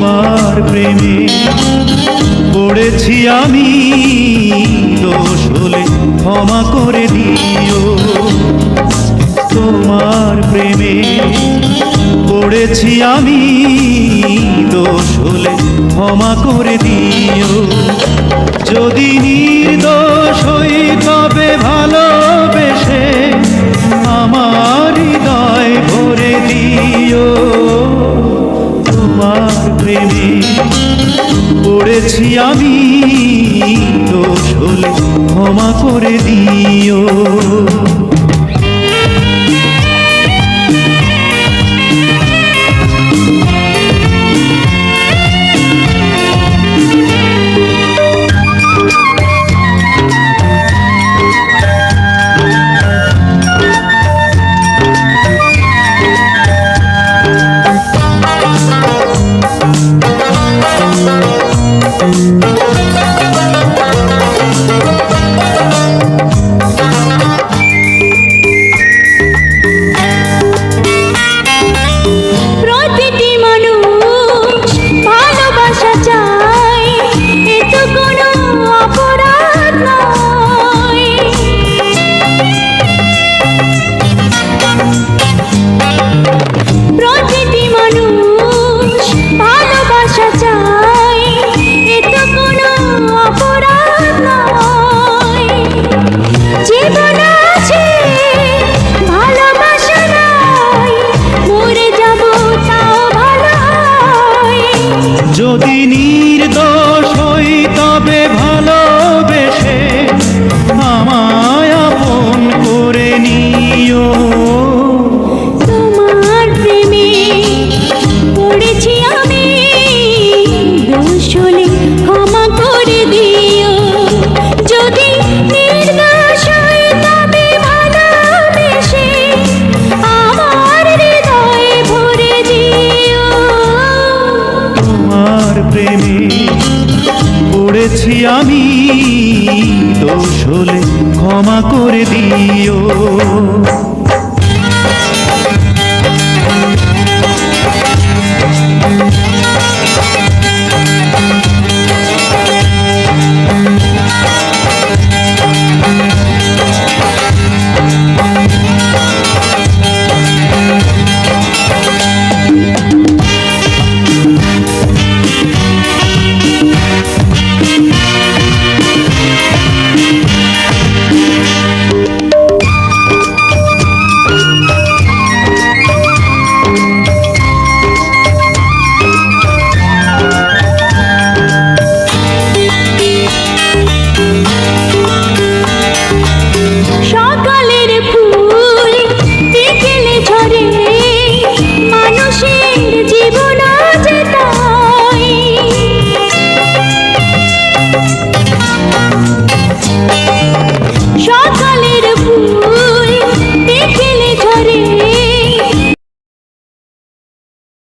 তোমার প্রেমে পড়েছি আমি, দোষ হলে ক্ষমা করে দিও। তোমার প্রেমে পড়েছি আমি, দোষ হলে ক্ষমা করে দিও। যদি নির্দোষ হই তবে ভালোবেসে আমার হৃদয় ভরে দিও। তোমার প্রেমে পড়েছি আমি, দোষ হলে ক্ষমা করে দিও। যদি নির্দোষ হই তবে ভালোবেসে আমায় আপন করে নিও। তোমার প্রেমে পড়েছি আমি, দোষ হলে ক্ষমা করে দিও। যদি নির্দোষ হই তবে ভালোবেসে আমার হৃদয় ভরে দিও। তোমার প্রেমে পড়েছি আমি, দোষ হলে ক্ষমা করে দিও। সকালের ফুল